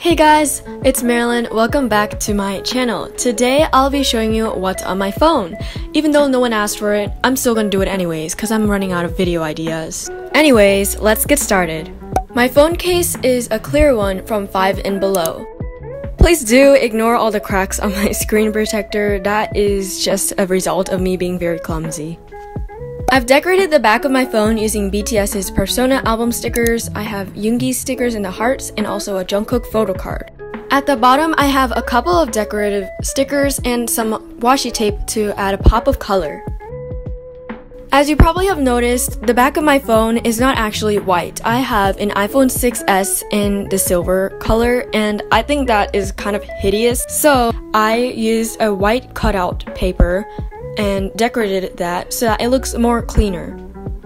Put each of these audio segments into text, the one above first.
Hey guys, it's Marilyn. Welcome back to my channel. Today I'll be showing you what's on my phone. Even though no one asked for it, I'm still gonna do it anyways because I'm running out of video ideas. Anyways, let's get started. My phone case is a clear one from 5 and below. Please do ignore all the cracks on my screen protector. That is just a result of me being very clumsy. I've decorated the back of my phone using BTS's Persona album stickers. I have Yoongi stickers in the hearts and also a Jungkook photo card. At the bottom, I have a couple of decorative stickers and some washi tape to add a pop of color. As you probably have noticed, the back of my phone is not actually white. I have an iPhone 6s in the silver color, and I think that is kind of hideous. So I used a white cutout paper and decorated that so that it looks more cleaner.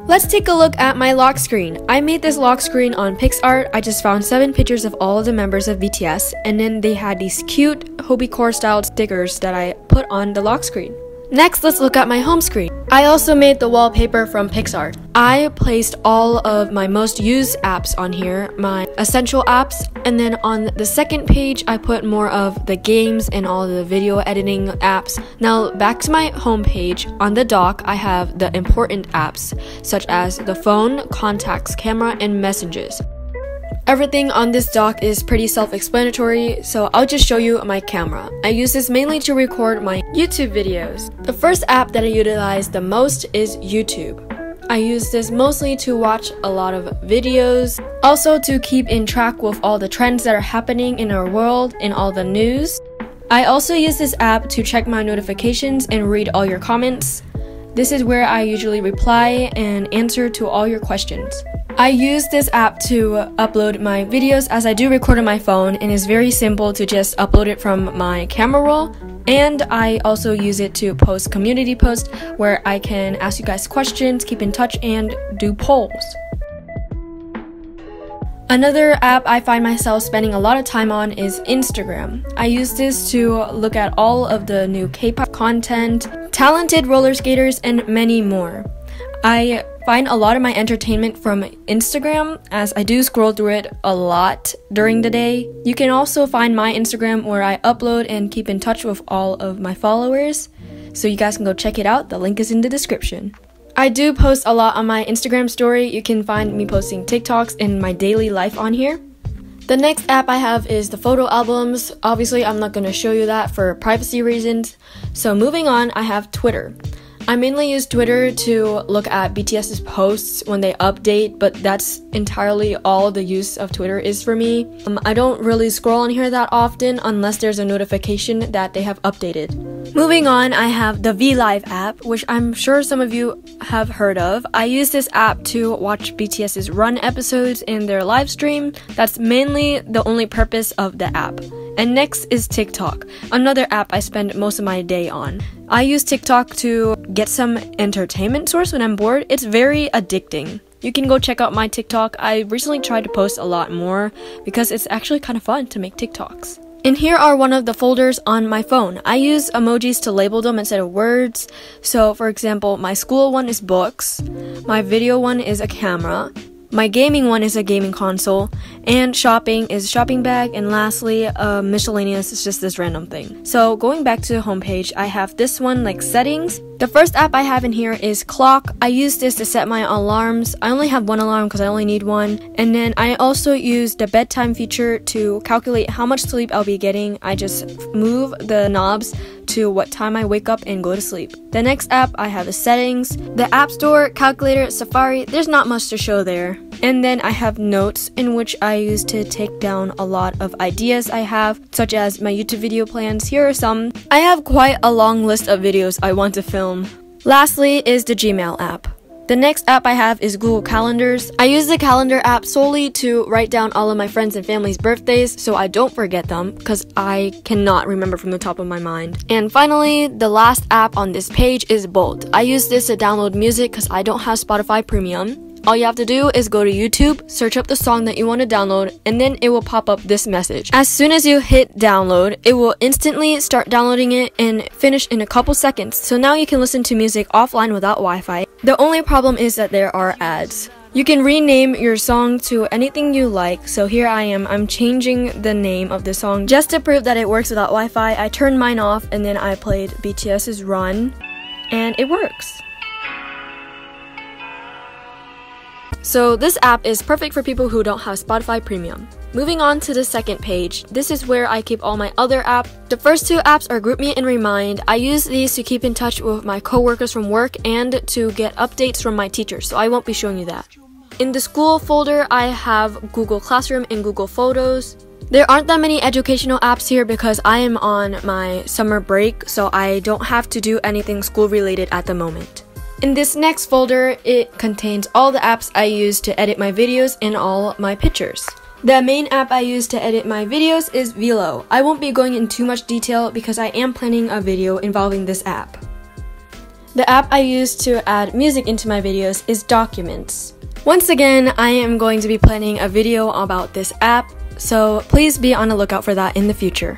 Let's take a look at my lock screen. I made this lock screen on Pixar. I just found 7 pictures of all of the members of BTS, and then they had these cute Hobiecore style stickers that I put on the lock screen. Next, let's look at my home screen. I also made the wallpaper from Pixar. I placed all of my most used apps on here, my essential apps, and then on the second page, I put more of the games and all the video editing apps. Now, back to my home page, on the dock, I have the important apps, such as the phone, contacts, camera, and messages. Everything on this dock is pretty self-explanatory, so I'll just show you my camera. I use this mainly to record my YouTube videos. The first app that I utilize the most is YouTube. I use this mostly to watch a lot of videos, also to keep in track with all the trends that are happening in our world and all the news. I also use this app to check my notifications and read all your comments. This is where I usually reply and answer to all your questions. I use this app to upload my videos as I do record on my phone, and it's very simple to just upload it from my camera roll. And I also use it to post community posts where I can ask you guys questions, keep in touch, and do polls. Another app I find myself spending a lot of time on is Instagram. I use this to look at all of the new K-pop content, talented roller skaters, and many more. I find a lot of my entertainment from Instagram as I do scroll through it a lot during the day. You can also find my Instagram where I upload and keep in touch with all of my followers, so you guys can go check it out. The link is in the description. I do post a lot on my Instagram story. You can find me posting TikToks and my daily life on here. The next app I have is the photo albums. Obviously, I'm not going to show you that for privacy reasons. So moving on, I have Twitter. I mainly use Twitter to look at BTS's posts when they update, but that's entirely all the use of Twitter is for me. I don't really scroll on here that often unless there's a notification that they have updated. Moving on, I have the VLive app, which I'm sure some of you have heard of. I use this app to watch BTS's run episodes in their live stream. That's mainly the only purpose of the app. And next is TikTok, another app I spend most of my day on. I use TikTok to get some entertainment source when I'm bored. It's very addicting. You can go check out my TikTok. I recently tried to post a lot more because it's actually kind of fun to make TikToks. And here are one of the folders on my phone. I use emojis to label them instead of words. So for example, my school one is books, my video one is a camera, my gaming one is a gaming console, and shopping is shopping bag, and lastly, miscellaneous is just this random thing. So going back to the homepage, I have this one like settings. The first app I have in here is clock. I use this to set my alarms. I only have one alarm because I only need one. And then I also use the bedtime feature to calculate how much sleep I'll be getting. I just move the knobs to what time I wake up and go to sleep. The next app I have is settings, the app store, calculator, Safari. There's not much to show there. And then I have notes, in which I use to take down a lot of ideas I have, such as my YouTube video plans. Here are some. I have quite a long list of videos I want to film. Lastly is the Gmail app. The next app I have is Google Calendars. I use the calendar app solely to write down all of my friends and family's birthdays so I don't forget them because I cannot remember from the top of my mind. And finally, the last app on this page is Bolt. I use this to download music because I don't have Spotify Premium. All you have to do is go to YouTube, search up the song that you want to download, and then it will pop up this message. As soon as you hit download, it will instantly start downloading it and finish in a couple seconds. So now you can listen to music offline without Wi-Fi. The only problem is that there are ads. You can rename your song to anything you like, so here I'm changing the name of the song. Just to prove that it works without Wi-Fi, I turned mine off and then I played BTS's Run, and it works. So this app is perfect for people who don't have Spotify Premium. Moving on to the second page, this is where I keep all my other apps. The first two apps are GroupMe and Remind. I use these to keep in touch with my coworkers from work and to get updates from my teachers, so I won't be showing you that. In the school folder, I have Google Classroom and Google Photos. There aren't that many educational apps here because I am on my summer break, so I don't have to do anything school related at the moment. In this next folder, it contains all the apps I use to edit my videos and all my pictures. The main app I use to edit my videos is Velo. I won't be going into too much detail because I am planning a video involving this app. The app I use to add music into my videos is Documents. Once again, I am going to be planning a video about this app, so please be on the lookout for that in the future.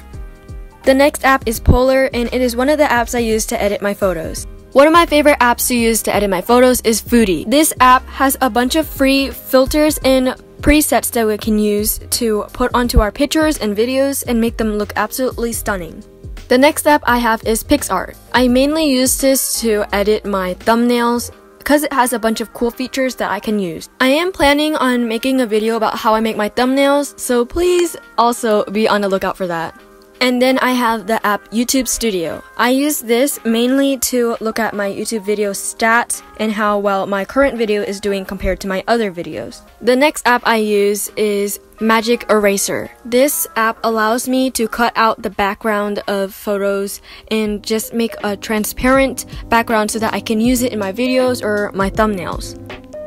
The next app is Polar, and it is one of the apps I use to edit my photos. One of my favorite apps to use to edit my photos is Foodie. This app has a bunch of free filters and presets that we can use to put onto our pictures and videos and make them look absolutely stunning. The next app I have is Pixar. I mainly use this to edit my thumbnails because it has a bunch of cool features that I can use. I am planning on making a video about how I make my thumbnails, so please also be on the lookout for that. And then I have the app YouTube Studio. I use this mainly to look at my YouTube video stats and how well my current video is doing compared to my other videos. The next app I use is Magic Eraser. This app allows me to cut out the background of photos and just make a transparent background so that I can use it in my videos or my thumbnails.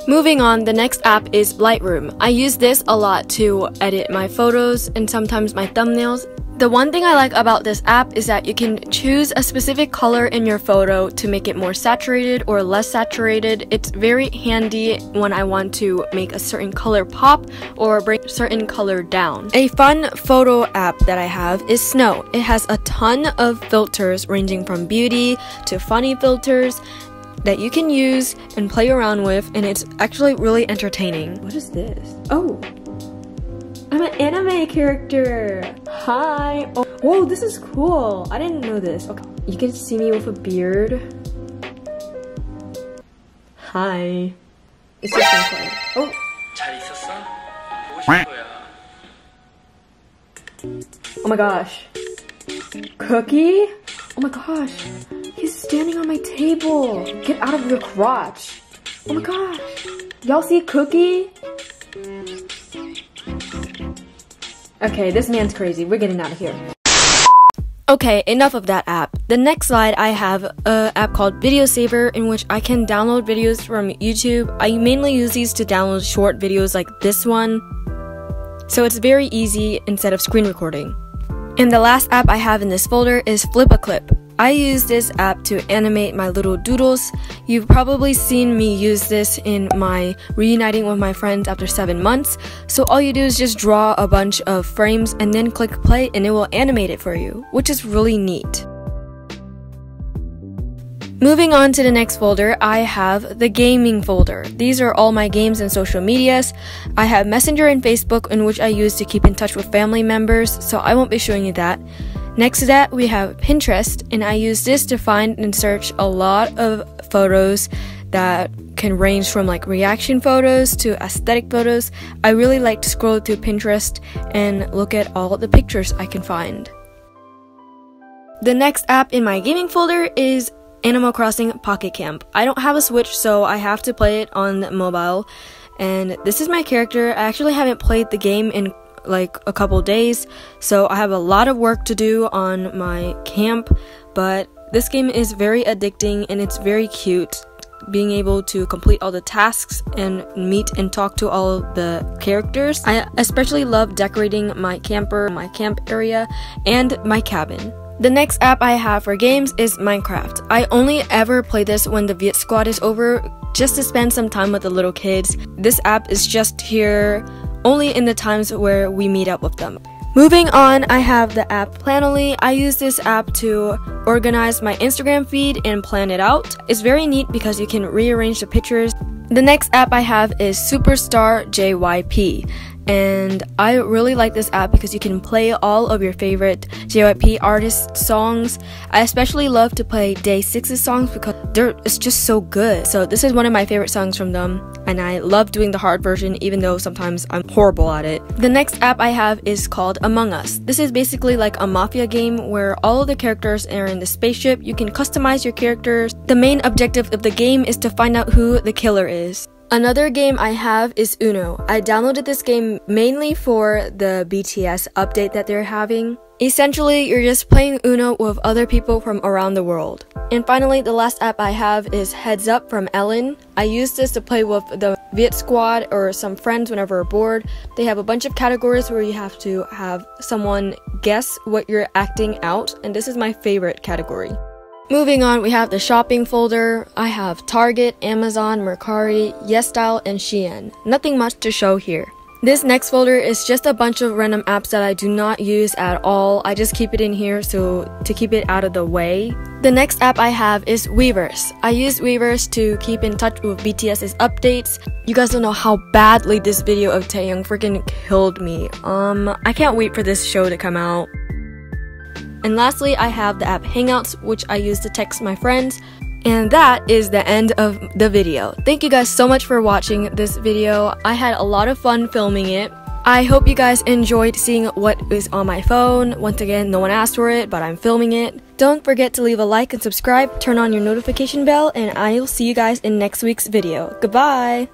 Moving on, the next app is Lightroom. I use this a lot to edit my photos and sometimes my thumbnails. The one thing I like about this app is that you can choose a specific color in your photo to make it more saturated or less saturated. It's very handy when I want to make a certain color pop or bring a certain color down. A fun photo app that I have is Snow. It has a ton of filters ranging from beauty to funny filters that you can use and play around with, and it's actually really entertaining. What is this? Oh! I'm an anime character! Hi! Oh, whoa, this is cool! I didn't know this. Okay, you can see me with a beard. Hi. It's just gonna play. Oh! Oh my gosh. Cookie? Oh my gosh. He's standing on my table. Get out of your crotch. Oh my gosh. Y'all see Cookie? Okay, this man's crazy. We're getting out of here. Okay, enough of that app. The next slide, I have an app called Video Saver in which I can download videos from YouTube. I mainly use these to download short videos like this one, so it's very easy instead of screen recording. And the last app I have in this folder is FlipAClip. I use this app to animate my little doodles. You've probably seen me use this in my reuniting with my friends after 7 months. So all you do is just draw a bunch of frames and then click play and it will animate it for you, which is really neat. Moving on to the next folder, I have the gaming folder. These are all my games and social medias. I have Messenger and Facebook, in which I use to keep in touch with family members, so I won't be showing you that. Next to that, we have Pinterest, and I use this to find and search a lot of photos that can range from like reaction photos to aesthetic photos. I really like to scroll through Pinterest and look at all the pictures I can find. The next app in my gaming folder is Animal Crossing Pocket Camp. I don't have a Switch, so I have to play it on mobile, and this is my character. I actually haven't played the game in like a couple days, so I have a lot of work to do on my camp, but this game is very addicting and it's very cute. Being able to complete all the tasks and meet and talk to all the characters. I especially love decorating my camper, my camp area, and my cabin. The next app I have for games is Minecraft. I only ever play this when the Viet Squad is over, just to spend some time with the little kids. This app is just here only in the times where we meet up with them. Moving on, I have the app Planoly. I use this app to organize my Instagram feed and plan it out. It's very neat because you can rearrange the pictures. The next app I have is Superstar JYP. And I really like this app because you can play all of your favorite JYP artist songs. I especially love to play Day 6's songs because it's just so good. So this is one of my favorite songs from them, and I love doing the hard version even though sometimes I'm horrible at it. The next app I have is called Among Us. This is basically like a mafia game where all of the characters are in the spaceship. You can customize your characters. The main objective of the game is to find out who the killer is. Another game I have is Uno. I downloaded this game mainly for the BTS update that they're having. Essentially, you're just playing Uno with other people from around the world. And finally, the last app I have is Heads Up from Ellen. I use this to play with the Viet Squad or some friends whenever we're bored. They have a bunch of categories where you have to have someone guess what you're acting out, and this is my favorite category. Moving on, we have the shopping folder. I have Target, Amazon, Mercari, YesStyle, and Shein. Nothing much to show here. This next folder is just a bunch of random apps that I do not use at all. I just keep it in here so to keep it out of the way. The next app I have is Weverse. I use Weverse to keep in touch with BTS's updates. You guys don't know how badly this video of Taehyung freaking killed me. I can't wait for this show to come out. And lastly, I have the app Hangouts, which I use to text my friends. And that is the end of the video. Thank you guys so much for watching this video. I had a lot of fun filming it. I hope you guys enjoyed seeing what is on my phone. Once again, no one asked for it, but I'm filming it. Don't forget to leave a like and subscribe, turn on your notification bell, and I'll see you guys in next week's video. Goodbye!